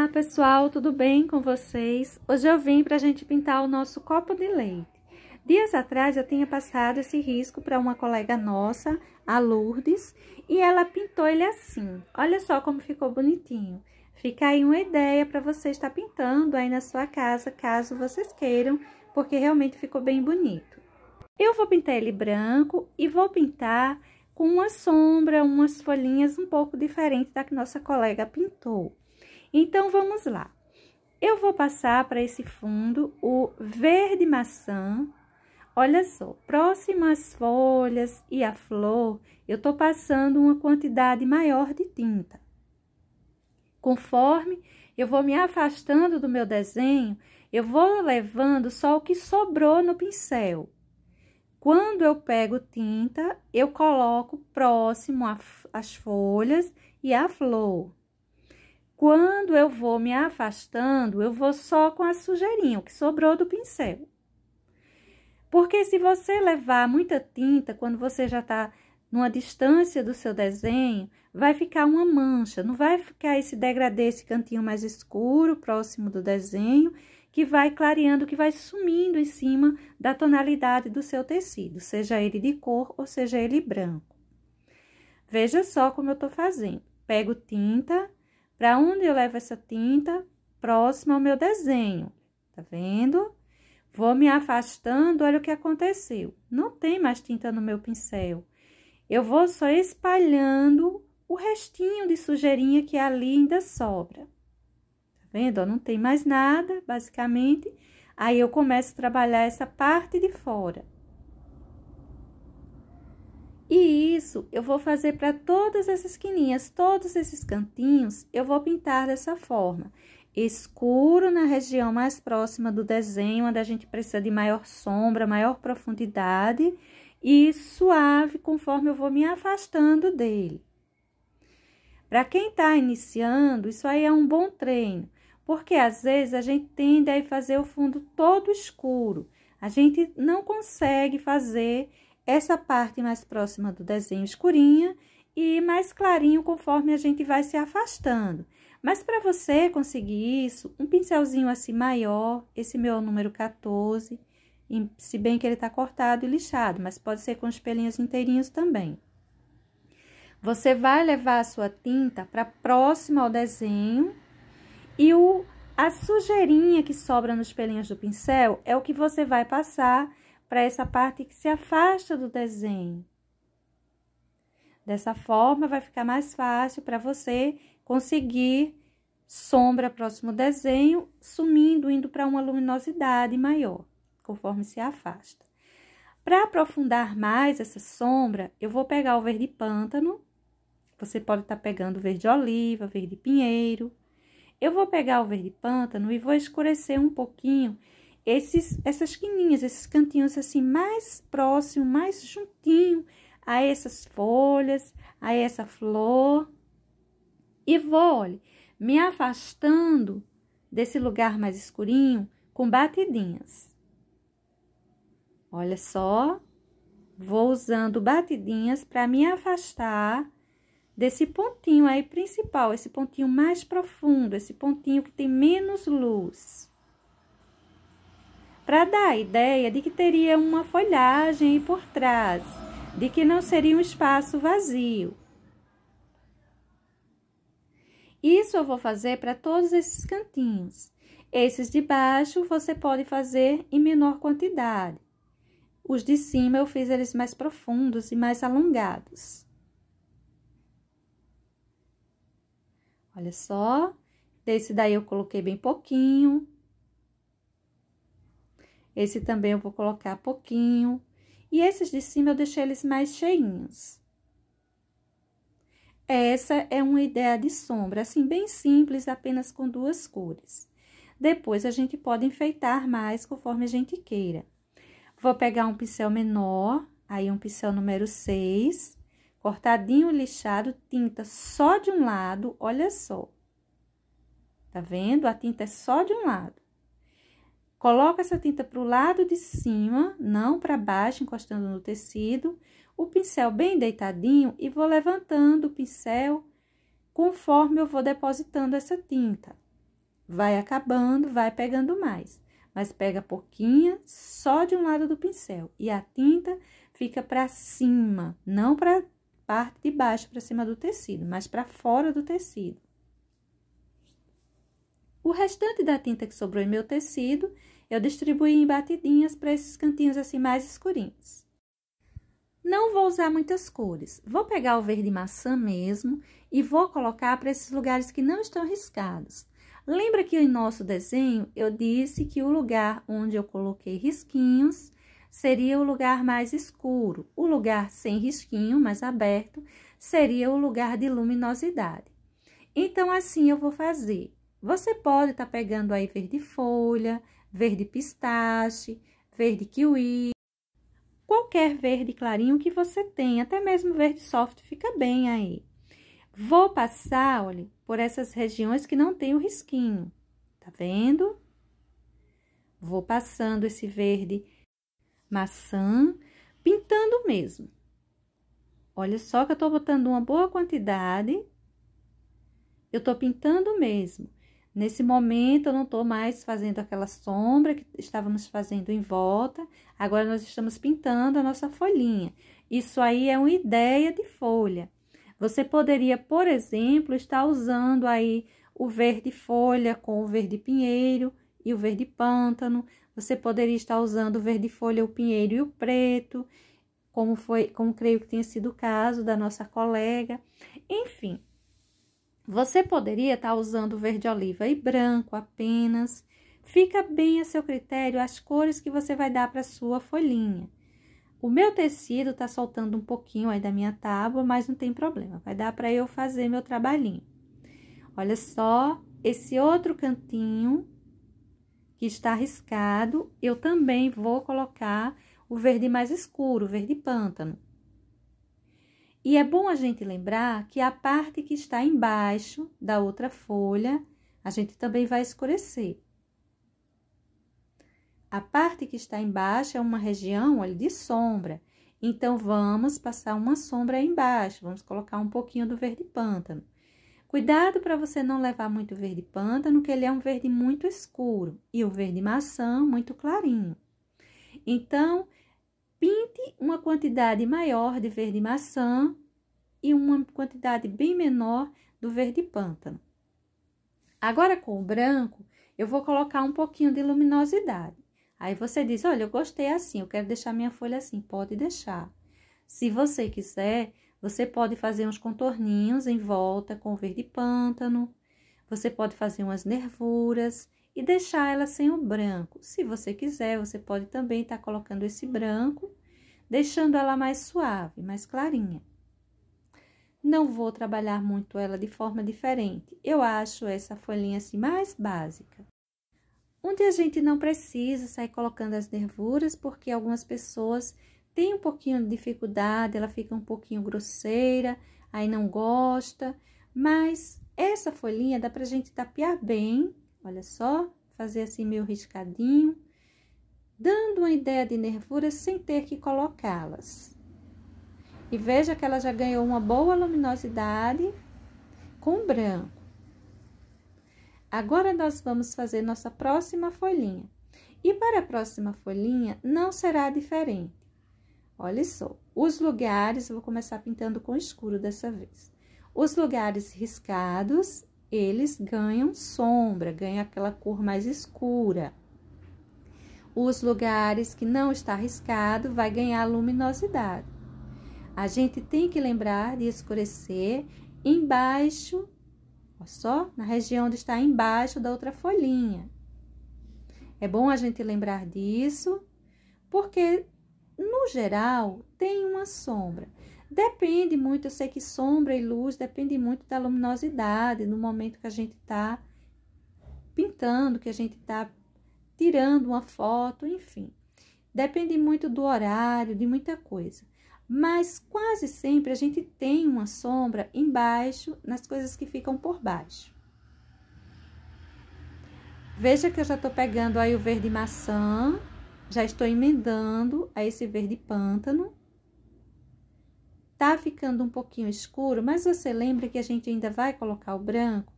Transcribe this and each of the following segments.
Olá pessoal, tudo bem com vocês? Hoje eu vim para a gente pintar o nosso copo de leite. Dias atrás eu tinha passado esse risco para uma colega nossa, a Lourdes, e ela pintou ele assim. Olha só como ficou bonitinho. Fica aí uma ideia para você estar pintando aí na sua casa, caso vocês queiram, porque realmente ficou bem bonito. Eu vou pintar ele branco e vou pintar com uma sombra, umas folhinhas um pouco diferentes da que nossa colega pintou. Então, vamos lá. Eu vou passar para esse fundo o verde maçã. Olha só, próximo às folhas e à flor, eu tô passando uma quantidade maior de tinta. Conforme eu vou me afastando do meu desenho, eu vou levando só o que sobrou no pincel. Quando eu pego tinta, eu coloco próximo às folhas e à flor. Quando eu vou me afastando, eu vou só com a sujeirinha, o que sobrou do pincel. Porque se você levar muita tinta, quando você já tá numa distância do seu desenho, vai ficar uma mancha, não vai ficar esse degradê, esse cantinho mais escuro, próximo do desenho, que vai clareando, que vai sumindo em cima da tonalidade do seu tecido, seja ele de cor ou seja ele branco. Veja só como eu tô fazendo. Pego tinta. Para onde eu levo essa tinta? Próximo ao meu desenho, tá vendo? Vou me afastando, olha o que aconteceu. Não tem mais tinta no meu pincel. Eu vou só espalhando o restinho de sujeirinha que ali ainda sobra. Tá vendo? Ó, não tem mais nada, basicamente. Aí, eu começo a trabalhar essa parte de fora. E isso eu vou fazer para todas essas esquininhas, todos esses cantinhos, eu vou pintar dessa forma. Escuro na região mais próxima do desenho, onde a gente precisa de maior sombra, maior profundidade, e suave conforme eu vou me afastando dele. Para quem está iniciando, isso aí é um bom treino, porque às vezes a gente tende a fazer o fundo todo escuro. A gente não consegue fazer essa parte mais próxima do desenho escurinha e mais clarinho conforme a gente vai se afastando. Mas para você conseguir isso, um pincelzinho assim maior, esse meu é o número 14, se bem que ele tá cortado e lixado, mas pode ser com os pelinhos inteirinhos também. Você vai levar a sua tinta para próximo ao desenho e a sujeirinha que sobra nos pelinhos do pincel é o que você vai passar para essa parte que se afasta do desenho. Dessa forma, vai ficar mais fácil para você conseguir sombra próximo ao desenho, sumindo, indo para uma luminosidade maior, conforme se afasta. Para aprofundar mais essa sombra, eu vou pegar o verde pântano, você pode estar pegando verde oliva, verde pinheiro. Eu vou pegar o verde pântano e vou escurecer um pouquinho essas quininhas, esses cantinhos assim, mais próximo, mais juntinho a essas folhas, a essa flor. E vou, olha, me afastando desse lugar mais escurinho com batidinhas. Olha só, vou usando batidinhas para me afastar desse pontinho aí principal, esse pontinho mais profundo, esse pontinho que tem menos luz. Para dar a ideia de que teria uma folhagem aí por trás, de que não seria um espaço vazio. Isso eu vou fazer para todos esses cantinhos. Esses de baixo você pode fazer em menor quantidade. Os de cima eu fiz eles mais profundos e mais alongados. Olha só, desse daí eu coloquei bem pouquinho. Esse também eu vou colocar pouquinho. E esses de cima eu deixei eles mais cheinhos. Essa é uma ideia de sombra, assim, bem simples, apenas com duas cores. Depois, a gente pode enfeitar mais conforme a gente queira. Vou pegar um pincel menor, aí um pincel número 6, cortadinho, lixado, tinta só de um lado, olha só. Tá vendo? A tinta é só de um lado. Coloca essa tinta para o lado de cima, não para baixo, encostando no tecido. O pincel bem deitadinho e vou levantando o pincel conforme eu vou depositando essa tinta. vai acabando, vai pegando mais. Mas pega pouquinha só de um lado do pincel. E a tinta fica para cima, não para parte de baixo, para cima do tecido, mas para fora do tecido. O restante da tinta que sobrou em meu tecido, eu distribuí em batidinhas para esses cantinhos assim mais escurinhos. Não vou usar muitas cores. Vou pegar o verde maçã mesmo e vou colocar para esses lugares que não estão riscados. Lembra que em nosso desenho eu disse que o lugar onde eu coloquei risquinhos seria o lugar mais escuro. O lugar sem risquinho, mais aberto, seria o lugar de luminosidade. Então, assim eu vou fazer. Você pode estar pegando aí verde folha, verde pistache, verde kiwi, qualquer verde clarinho que você tenha, até mesmo verde soft fica bem aí. Vou passar, olha, por essas regiões que não tem o risquinho, tá vendo? Vou passando esse verde maçã, pintando mesmo. Olha só que eu tô botando uma boa quantidade, eu tô pintando mesmo. Nesse momento, eu não tô mais fazendo aquela sombra que estávamos fazendo em volta, agora nós estamos pintando a nossa folhinha. Isso aí é uma ideia de folha. Você poderia, por exemplo, estar usando aí o verde folha com o verde pinheiro e o verde pântano. Você poderia estar usando o verde folha, o pinheiro e o preto, como creio que tenha sido o caso da nossa colega. Enfim, você poderia estar usando verde oliva e branco apenas. Fica bem a seu critério as cores que você vai dar para a sua folhinha. O meu tecido tá soltando um pouquinho aí da minha tábua, mas não tem problema. Vai dar para eu fazer meu trabalhinho. Olha só, esse outro cantinho que está riscado, eu também vou colocar o verde mais escuro, o verde pântano. E é bom a gente lembrar que a parte que está embaixo da outra folha, a gente também vai escurecer. A parte que está embaixo é uma região, olha, de sombra. Então, vamos passar uma sombra aí embaixo. Vamos colocar um pouquinho do verde pântano. Cuidado para você não levar muito verde pântano, que ele é um verde muito escuro. E o verde maçã muito clarinho. Então, pinte uma quantidade maior de verde maçã e uma quantidade bem menor do verde pântano. Agora, com o branco, eu vou colocar um pouquinho de luminosidade. Aí, você diz, olha, eu gostei assim, eu quero deixar minha folha assim, pode deixar. Se você quiser, você pode fazer uns contorninhos em volta com verde pântano, você pode fazer umas nervuras e deixar ela sem o branco. Se você quiser, você pode também estar colocando esse branco, deixando ela mais suave, mais clarinha. Não vou trabalhar muito ela de forma diferente, eu acho essa folhinha assim mais básica. Onde a gente não precisa sair colocando as nervuras, porque algumas pessoas têm um pouquinho de dificuldade, ela fica um pouquinho grosseira, aí não gosta. Mas essa folhinha dá pra gente tapear bem, olha só, fazer assim meio riscadinho, dando uma ideia de nervuras sem ter que colocá-las. E veja que ela já ganhou uma boa luminosidade com branco. Agora, nós vamos fazer nossa próxima folhinha. E para a próxima folhinha, não será diferente. Olha só, os lugares, eu vou começar pintando com escuro dessa vez. Os lugares riscados, eles ganham sombra, ganham aquela cor mais escura. Os lugares que não está riscado, vai ganhar luminosidade. A gente tem que lembrar de escurecer embaixo, olha só, na região onde está embaixo da outra folhinha. É bom a gente lembrar disso, porque, no geral, tem uma sombra. Depende muito, eu sei que sombra e luz depende muito da luminosidade, no momento que a gente está pintando, que a gente está tirando uma foto, enfim. Depende muito do horário, de muita coisa. Mas quase sempre a gente tem uma sombra embaixo, nas coisas que ficam por baixo. Veja que eu já tô pegando aí o verde maçã, já estou emendando a esse verde pântano. Tá ficando um pouquinho escuro, mas você lembra que a gente ainda vai colocar o branco?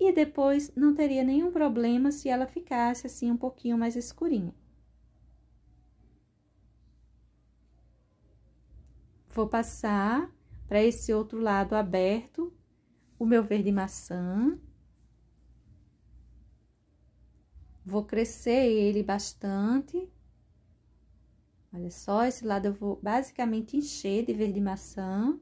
e depois não teria nenhum problema se ela ficasse assim um pouquinho mais escurinha. Vou passar para esse outro lado aberto o meu verde maçã. Vou crescer ele bastante. Olha só, esse lado eu vou basicamente encher de verde maçã.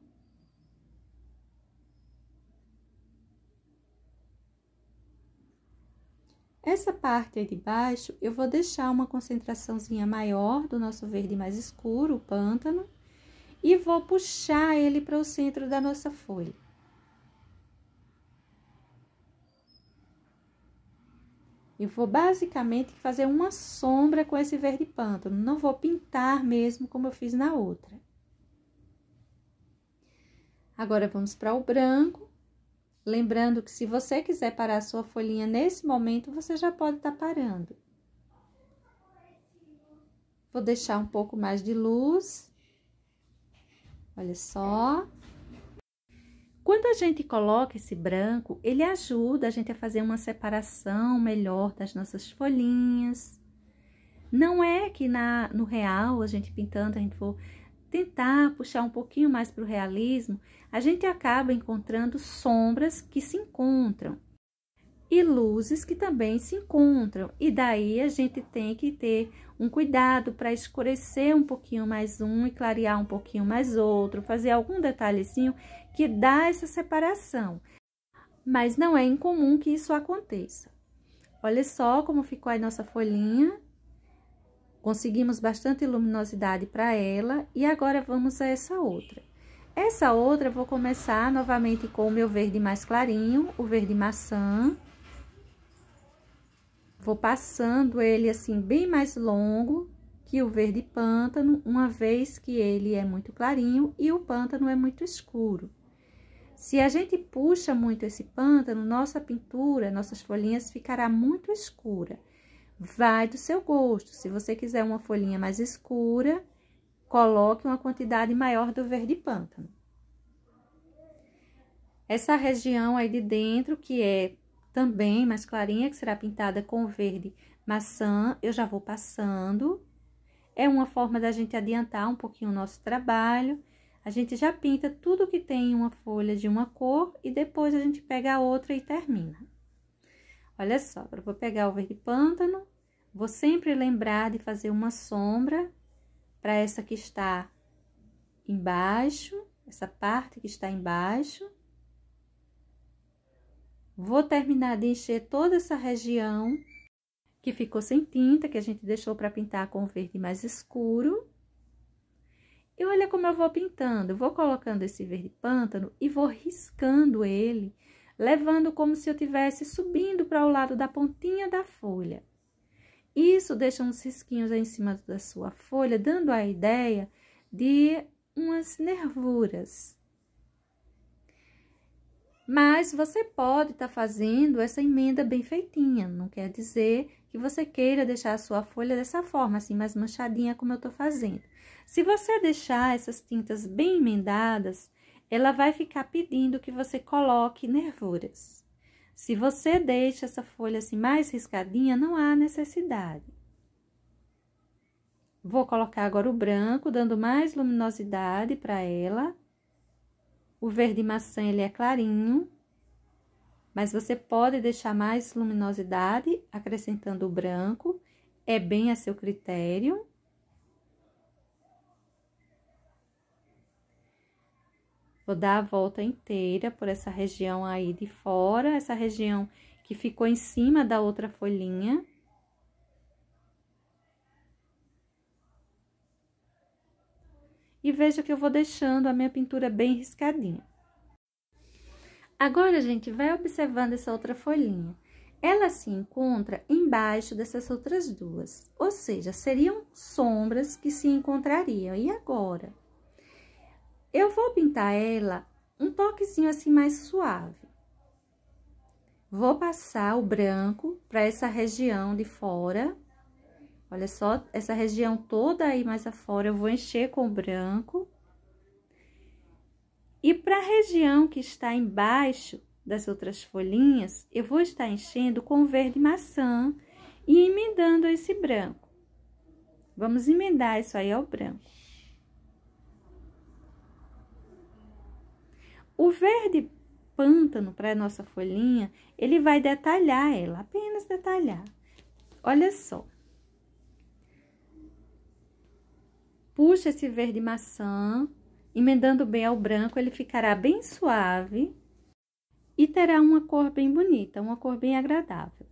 Essa parte aí de baixo, eu vou deixar uma concentraçãozinha maior do nosso verde mais escuro, o pântano, e vou puxar ele para o centro da nossa folha. Eu vou basicamente fazer uma sombra com esse verde pântano, não vou pintar mesmo como eu fiz na outra. Agora, vamos para o branco. Lembrando que se você quiser parar a sua folhinha nesse momento, você já pode estar parando. Vou deixar um pouco mais de luz. Olha só. Quando a gente coloca esse branco, ele ajuda a gente a fazer uma separação melhor das nossas folhinhas. Não é que no real, a gente pintando, a gente for tentar puxar um pouquinho mais para o realismo, a gente acaba encontrando sombras que se encontram e luzes que também se encontram. E daí a gente tem que ter um cuidado para escurecer um pouquinho mais um e clarear um pouquinho mais outro, fazer algum detalhezinho que dá essa separação. Mas não é incomum que isso aconteça. Olha só como ficou a nossa folhinha. Conseguimos bastante luminosidade para ela e agora vamos a essa outra. Essa outra eu vou começar novamente com o meu verde mais clarinho, o verde maçã. Vou passando ele assim bem mais longo que o verde pântano, uma vez que ele é muito clarinho e o pântano é muito escuro. Se a gente puxa muito esse pântano, nossa pintura, nossas folhinhas ficará muito escura. Vai do seu gosto. Se você quiser uma folhinha mais escura, coloque uma quantidade maior do verde pântano. Essa região aí de dentro, que é também mais clarinha, que será pintada com verde maçã, eu já vou passando. É uma forma da gente adiantar um pouquinho o nosso trabalho. A gente já pinta tudo que tem uma folha de uma cor e depois a gente pega a outra e termina. Olha só, agora eu vou pegar o verde pântano, vou sempre lembrar de fazer uma sombra para essa que está embaixo, essa parte que está embaixo. Vou terminar de encher toda essa região que ficou sem tinta, que a gente deixou para pintar com o verde mais escuro. E olha como eu vou pintando, eu vou colocando esse verde pântano e vou riscando ele, levando como se eu estivesse subindo para o lado da pontinha da folha. Isso deixa uns risquinhos aí em cima da sua folha, dando a ideia de umas nervuras. Mas você pode estar fazendo essa emenda bem feitinha, não quer dizer que você queira deixar a sua folha dessa forma, assim, mais manchadinha como eu tô fazendo. Se você deixar essas tintas bem emendadas, ela vai ficar pedindo que você coloque nervuras. Se você deixa essa folha assim mais riscadinha, não há necessidade. Vou colocar agora o branco, dando mais luminosidade para ela. O verde maçã, ele é clarinho, mas você pode deixar mais luminosidade acrescentando o branco, é bem a seu critério. Vou dar a volta inteira por essa região aí de fora, essa região que ficou em cima da outra folhinha. E veja que eu vou deixando a minha pintura bem riscadinha. Agora, a gente vai observando essa outra folhinha. Ela se encontra embaixo dessas outras duas, ou seja, seriam sombras que se encontrariam. E agora? Eu vou pintar ela um toquezinho assim mais suave. Vou passar o branco para essa região de fora. Olha só, essa região toda aí mais afora eu vou encher com o branco. E para a região que está embaixo das outras folhinhas, eu vou estar enchendo com o verde maçã e emendando esse branco. Vamos emendar isso aí ao branco. O verde pântano para a nossa folhinha, ele vai detalhar ela, apenas detalhar. Olha só. Puxa esse verde maçã, emendando bem ao branco, ele ficará bem suave e terá uma cor bem bonita, uma cor bem agradável.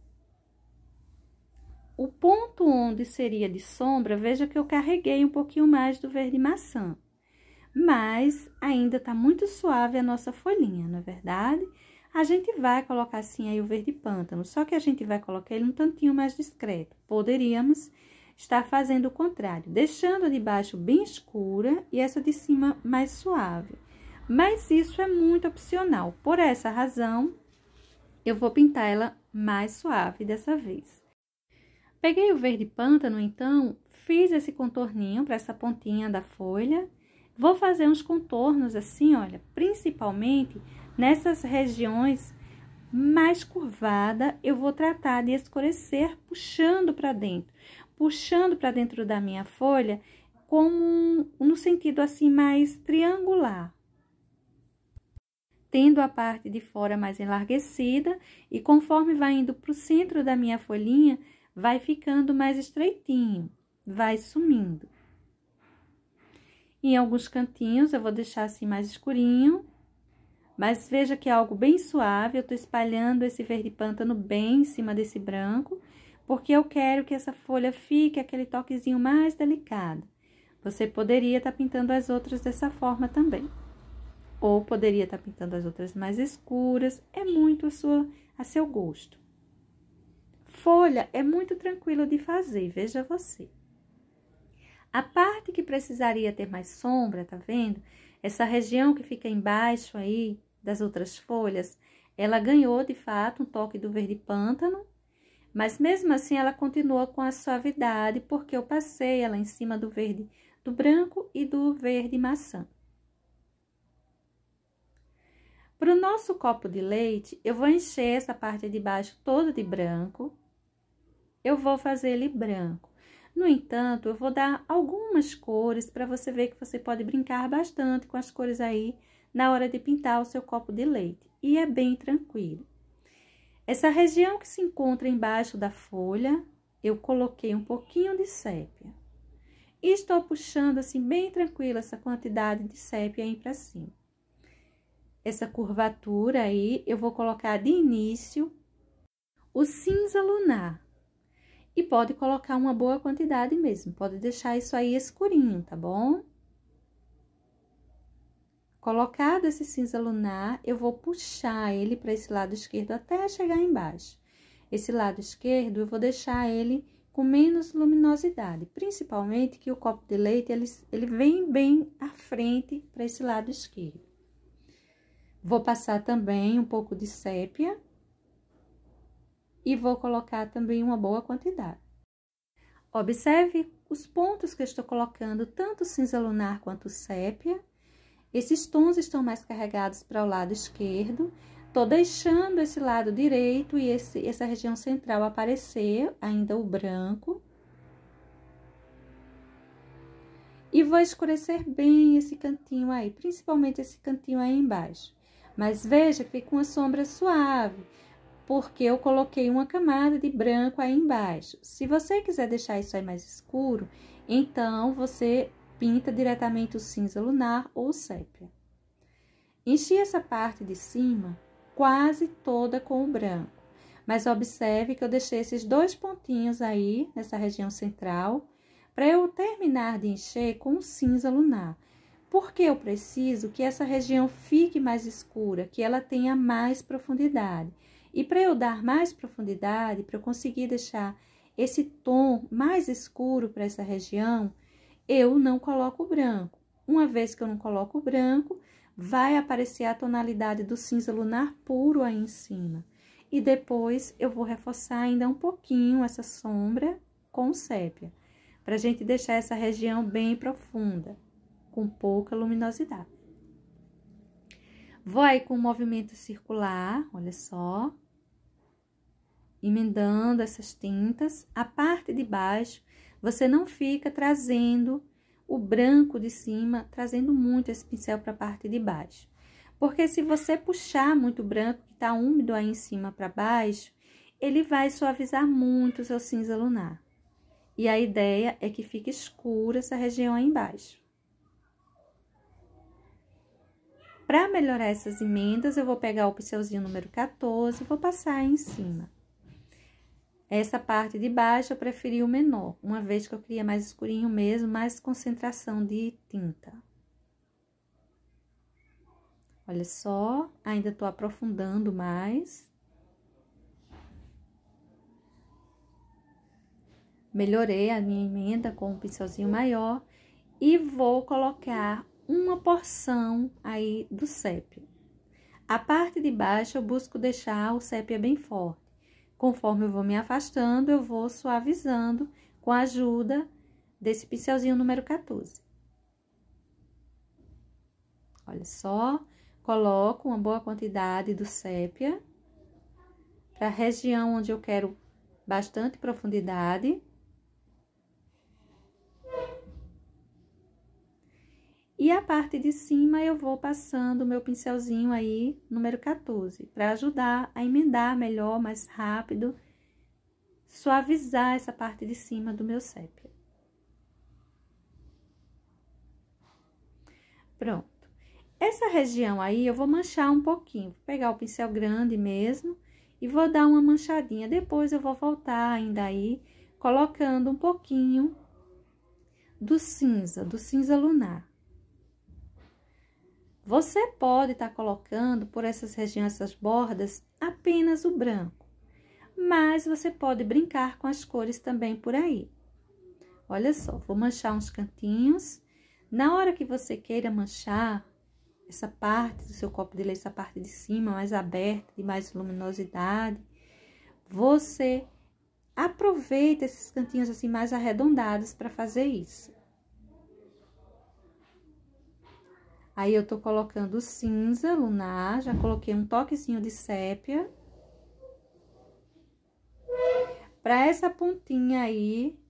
O ponto onde seria de sombra, veja que eu carreguei um pouquinho mais do verde maçã. Mas ainda tá muito suave a nossa folhinha, não é verdade? A gente vai colocar assim aí o verde pântano, só que a gente vai colocar ele um tantinho mais discreto. Poderíamos estar fazendo o contrário, deixando a de baixo bem escura e essa de cima mais suave. Mas isso é muito opcional. Por essa razão, eu vou pintar ela mais suave dessa vez. Peguei o verde pântano, então, fiz esse contorninho para essa pontinha da folha. Vou fazer uns contornos assim, olha, principalmente nessas regiões mais curvadas, eu vou tratar de escurecer puxando para dentro da minha folha, como no sentido assim mais triangular. Tendo a parte de fora mais enlarguecida e conforme vai indo para o centro da minha folhinha, vai ficando mais estreitinho, vai sumindo. Em alguns cantinhos eu vou deixar assim mais escurinho, mas veja que é algo bem suave, eu tô espalhando esse verde pântano bem em cima desse branco, porque eu quero que essa folha fique aquele toquezinho mais delicado. Você poderia estar pintando as outras dessa forma também. Ou poderia estar pintando as outras mais escuras, é muito a seu gosto. Folha é muito tranquilo de fazer, veja você. A parte que precisaria ter mais sombra, tá vendo? Essa região que fica embaixo aí das outras folhas, ela ganhou de fato um toque do verde pântano, mas mesmo assim ela continua com a suavidade, porque eu passei ela em cima do verde, do branco e do verde maçã. Para o nosso copo de leite, eu vou encher essa parte de baixo toda de branco. Eu vou fazer ele branco. No entanto, eu vou dar algumas cores para você ver que você pode brincar bastante com as cores aí na hora de pintar o seu copo de leite. E é bem tranquilo. Essa região que se encontra embaixo da folha, eu coloquei um pouquinho de sépia. E estou puxando assim bem tranquilo essa quantidade de sépia aí para cima. Essa curvatura aí, eu vou colocar de início o cinza lunar. E pode colocar uma boa quantidade mesmo, pode deixar isso aí escurinho, tá bom? Colocado esse cinza lunar, eu vou puxar ele para esse lado esquerdo até chegar embaixo. Esse lado esquerdo, eu vou deixar ele com menos luminosidade, principalmente que o copo de leite, ele vem bem à frente para esse lado esquerdo. Vou passar também um pouco de sépia. E vou colocar também uma boa quantidade. Observe os pontos que eu estou colocando, tanto cinza lunar quanto sépia. Esses tons estão mais carregados para o lado esquerdo. Tô deixando esse lado direito e essa região central aparecer, ainda o branco. E vou escurecer bem esse cantinho aí, principalmente esse cantinho aí embaixo. Mas veja que fica uma sombra suave, porque eu coloquei uma camada de branco aí embaixo. Se você quiser deixar isso aí mais escuro, então você pinta diretamente o cinza lunar ou sépia. Enchi essa parte de cima quase toda com o branco, mas observe que eu deixei esses dois pontinhos aí, nessa região central, para eu terminar de encher com o cinza lunar. Porque eu preciso que essa região fique mais escura, que ela tenha mais profundidade. E para eu dar mais profundidade, para eu conseguir deixar esse tom mais escuro para essa região, eu não coloco o branco. Uma vez que eu não coloco o branco, vai aparecer a tonalidade do cinza lunar puro aí em cima. E depois eu vou reforçar ainda um pouquinho essa sombra com sépia, para a gente deixar essa região bem profunda, com pouca luminosidade. Vou aí com um movimento circular, olha só. Emendando essas tintas. A parte de baixo, você não fica trazendo o branco de cima, trazendo muito esse pincel para a parte de baixo. Porque se você puxar muito o branco, que tá úmido aí em cima para baixo, ele vai suavizar muito o seu cinza lunar. E a ideia é que fique escura essa região aí embaixo. Para melhorar essas emendas, eu vou pegar o pincelzinho número 14 e vou passar aí em cima. Essa parte de baixo eu preferi o menor, uma vez que eu queria mais escurinho mesmo, mais concentração de tinta. Olha só, ainda tô aprofundando mais. Melhorei a minha emenda com um pincelzinho maior e vou colocar uma porção aí do sépia. A parte de baixo eu busco deixar o sépia bem forte. Conforme eu vou me afastando, eu vou suavizando com a ajuda desse pincelzinho número 14. Olha só, coloco uma boa quantidade do sépia para a região onde eu quero bastante profundidade. E a parte de cima eu vou passando o meu pincelzinho aí, número 14, para ajudar a emendar melhor, mais rápido, suavizar essa parte de cima do meu sépia. Pronto. Essa região aí eu vou manchar um pouquinho, vou pegar o pincel grande mesmo e vou dar uma manchadinha. Depois eu vou voltar ainda aí, colocando um pouquinho do cinza lunar. Você pode estar colocando por essas regiões, essas bordas, apenas o branco. Mas você pode brincar com as cores também por aí. Olha só, vou manchar uns cantinhos. Na hora que você queira manchar essa parte do seu copo de leite, essa parte de cima mais aberta, de mais luminosidade, você aproveita esses cantinhos assim mais arredondados para fazer isso. Aí, eu tô colocando cinza lunar, já coloquei um toquezinho de sépia. Pra essa pontinha aí,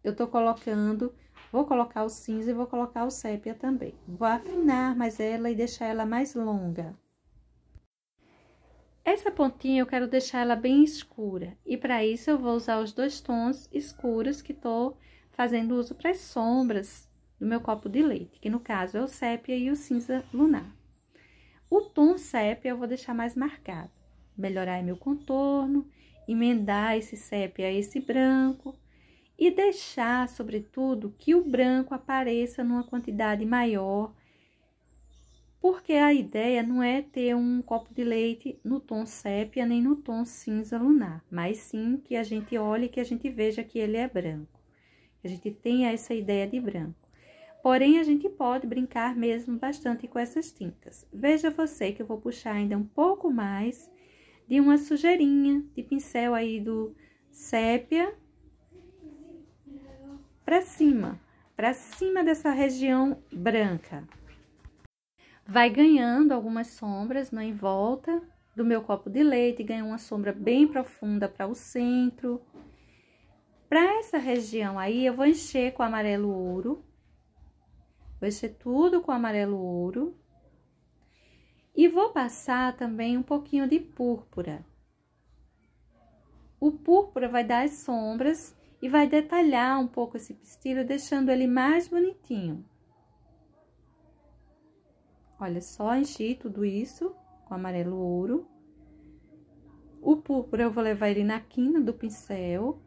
eu tô colocando, vou colocar o cinza e vou colocar o sépia também. Vou afinar mais ela e deixar ela mais longa. Essa pontinha eu quero deixar ela bem escura. E para isso, eu vou usar os dois tons escuros que tô fazendo uso para as sombras do meu copo de leite, que no caso é o sépia e o cinza lunar. O tom sépia eu vou deixar mais marcado, melhorar meu contorno, emendar esse sépia a esse branco e deixar, sobretudo, que o branco apareça numa quantidade maior, porque a ideia não é ter um copo de leite no tom sépia nem no tom cinza lunar, mas sim que a gente olhe e que a gente veja que ele é branco, que a gente tenha essa ideia de branco. Porém, a gente pode brincar mesmo bastante com essas tintas. Veja você que eu vou puxar ainda um pouco mais de uma sujeirinha de pincel aí do sépia para cima dessa região branca. Vai ganhando algumas sombras em volta do meu copo de leite, ganha uma sombra bem profunda para o centro. Para essa região aí, eu vou encher com amarelo ouro. Vou encher tudo com amarelo ouro. E vou passar também um pouquinho de púrpura. O púrpura vai dar as sombras e vai detalhar um pouco esse pistilho, deixando ele mais bonitinho. Olha só, enchi tudo isso com amarelo ouro. O púrpura eu vou levar ele na quina do pincel.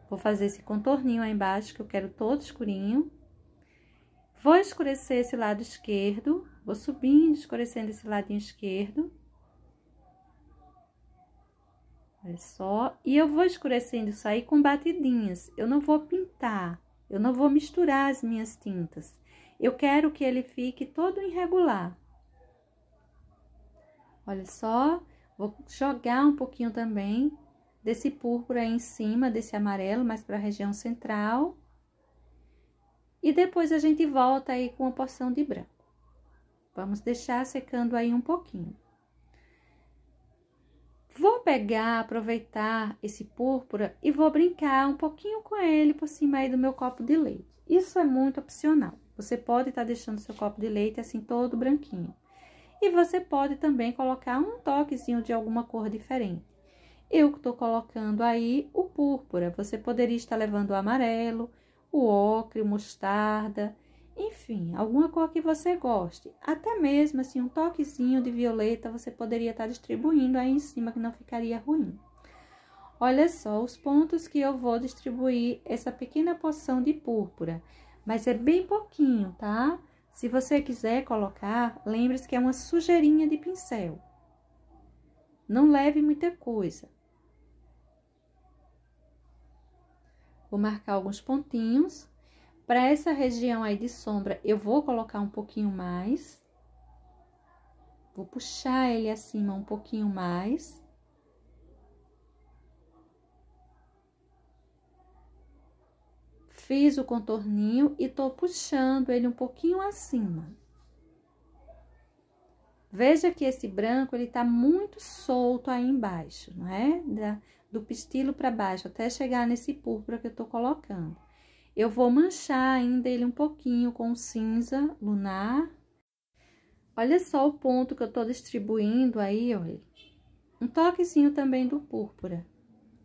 Vou fazer esse contorninho aí embaixo, que eu quero todo escurinho. Vou escurecer esse lado esquerdo, vou subindo, escurecendo esse ladinho esquerdo. Olha só, e eu vou escurecendo isso aí com batidinhas. Eu não vou pintar, eu não vou misturar as minhas tintas. Eu quero que ele fique todo irregular. Olha só, vou jogar um pouquinho também desse púrpura aí em cima, desse amarelo, mais para a região central. E depois a gente volta aí com uma porção de branco. Vamos deixar secando aí um pouquinho. Vou pegar, aproveitar esse púrpura e vou brincar um pouquinho com ele por cima aí do meu copo de leite. Isso é muito opcional. Você pode estar deixando seu copo de leite assim todo branquinho. E você pode também colocar um toquezinho de alguma cor diferente. Eu estou colocando aí o púrpura. Você poderia estar levando o amarelo, o ocre, o mostarda, enfim, alguma cor que você goste. Até mesmo assim um toquezinho de violeta você poderia estar distribuindo aí em cima que não ficaria ruim. Olha só os pontos que eu vou distribuir essa pequena porção de púrpura, mas é bem pouquinho, tá? Se você quiser colocar, lembre-se que é uma sujeirinha de pincel. Não leve muita coisa. Vou marcar alguns pontinhos. Para essa região aí de sombra, eu vou colocar um pouquinho mais. Vou puxar ele acima um pouquinho mais. Fiz o contorninho e tô puxando ele um pouquinho acima. Veja que esse branco, ele tá muito solto aí embaixo, não é? Do pistilo para baixo, até chegar nesse púrpura que eu tô colocando. Eu vou manchar ainda ele um pouquinho com cinza lunar. Olha só o ponto que eu tô distribuindo aí, olha. Um toquezinho também do púrpura.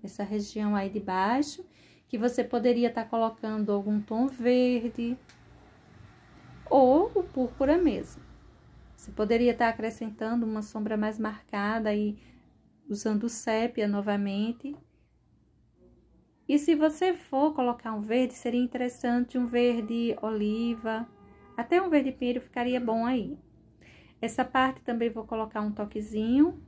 Essa região aí de baixo, que você poderia estar colocando algum tom verde. Ou o púrpura mesmo. Você poderia estar acrescentando uma sombra mais marcada aí, usando o sépia novamente. E se você for colocar um verde, seria interessante um verde oliva, até um verde pinheiro ficaria bom aí. Essa parte também vou colocar um toquezinho.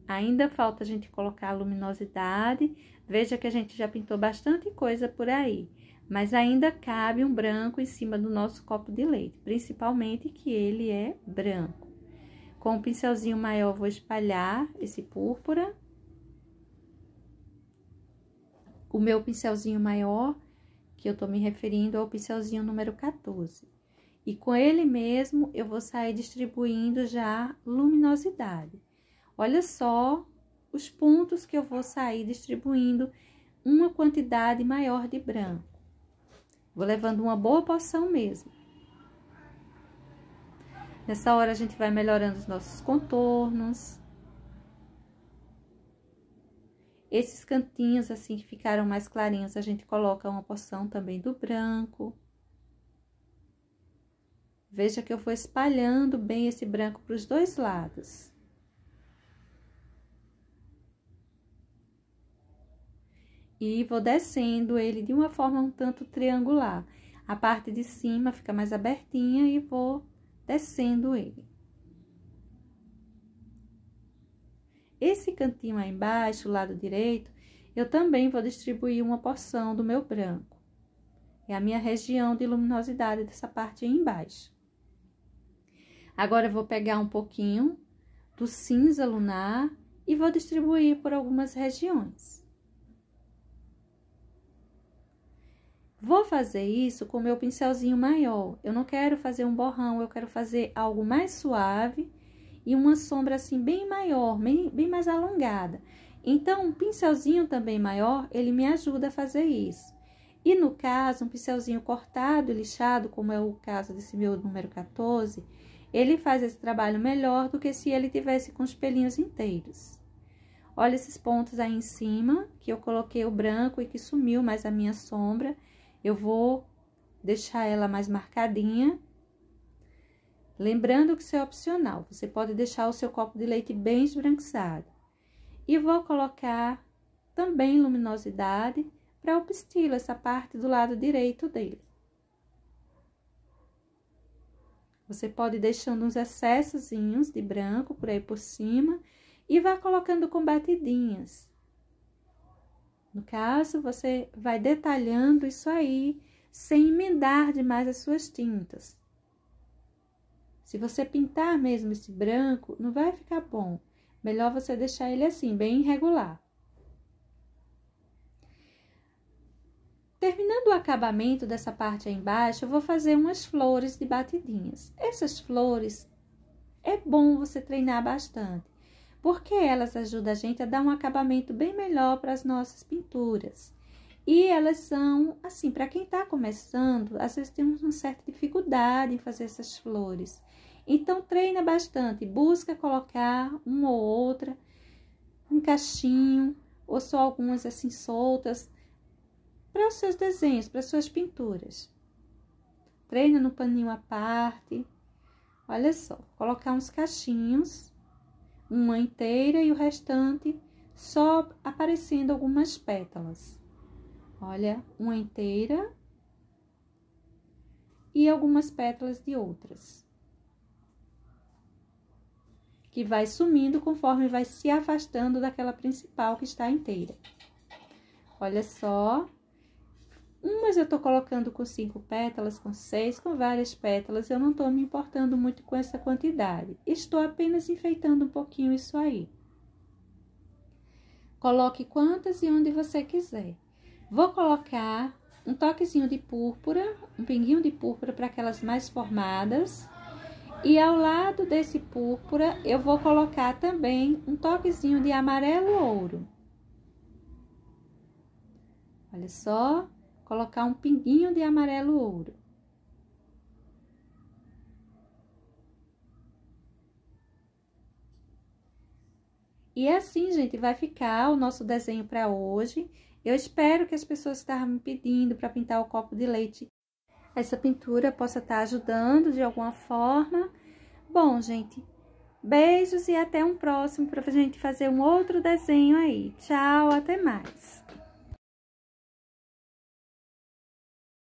Ainda falta a gente colocar a luminosidade. Veja que a gente já pintou bastante coisa por aí, mas ainda cabe um branco em cima do nosso copo de leite, principalmente que ele é branco. Com um pincelzinho maior, vou espalhar esse púrpura. O meu pincelzinho maior, que eu tô me referindo, é o pincelzinho número 14. E com ele mesmo, eu vou sair distribuindo já luminosidade. Olha só os pontos que eu vou sair distribuindo uma quantidade maior de branco. Vou levando uma boa porção mesmo. Nessa hora, a gente vai melhorando os nossos contornos. Esses cantinhos, assim, que ficaram mais clarinhos, a gente coloca uma porção também do branco. Veja que eu vou espalhando bem esse branco para os dois lados. E vou descendo ele de uma forma um tanto triangular. A parte de cima fica mais abertinha e vou descendo ele. Esse cantinho aí embaixo, o lado direito, eu também vou distribuir uma porção do meu branco. É a minha região de luminosidade dessa parte aí embaixo. Agora, eu vou pegar um pouquinho do cinza lunar e vou distribuir por algumas regiões. Vou fazer isso com o meu pincelzinho maior. Eu não quero fazer um borrão, eu quero fazer algo mais suave e uma sombra assim bem maior, bem mais alongada. Então, um pincelzinho também maior, ele me ajuda a fazer isso. E no caso, um pincelzinho cortado e lixado, como é o caso desse meu número 14, ele faz esse trabalho melhor do que se ele tivesse com os pelinhos inteiros. Olha esses pontos aí em cima, que eu coloquei o branco e que sumiu mais a minha sombra. Eu vou deixar ela mais marcadinha. Lembrando que isso é opcional, você pode deixar o seu copo de leite bem esbranquiçado. E vou colocar também luminosidade para o pistilo, essa parte do lado direito dele. Você pode ir deixando uns excessozinhos de branco por aí por cima e vai colocando com batidinhas. No caso, você vai detalhando isso aí, sem emendar demais as suas tintas. Se você pintar mesmo esse branco, não vai ficar bom. Melhor você deixar ele assim, bem irregular. Terminando o acabamento dessa parte aí embaixo, eu vou fazer umas flores de batidinhas. Essas flores é bom você treinar bastante, porque elas ajudam a gente a dar um acabamento bem melhor para as nossas pinturas. E elas são, assim, para quem está começando, às vezes tem uma certa dificuldade em fazer essas flores. Então, treina bastante, busca colocar uma ou outra, um cachinho, ou só algumas assim soltas, para os seus desenhos, para as suas pinturas. Treina no paninho à parte. Olha só, colocar uns cachinhos, uma inteira e o restante só aparecendo algumas pétalas. Olha, uma inteira e algumas pétalas de outras. Que vai sumindo conforme vai se afastando daquela principal que está inteira. Olha só. Umas eu tô colocando com 5 pétalas, com 6, com várias pétalas. Eu não tô me importando muito com essa quantidade. Estou apenas enfeitando um pouquinho isso aí. Coloque quantas e onde você quiser. Vou colocar um toquezinho de púrpura, um pinguinho de púrpura para aquelas mais formadas. E ao lado desse púrpura, eu vou colocar também um toquezinho de amarelo ouro. Olha só, colocar um pinguinho de amarelo ouro. E assim, gente, vai ficar o nosso desenho para hoje. Eu espero que as pessoas que estavam me pedindo para pintar o copo de leite, essa pintura possa estar ajudando de alguma forma. Bom, gente, beijos e até um próximo para a gente fazer um outro desenho aí. Tchau, até mais!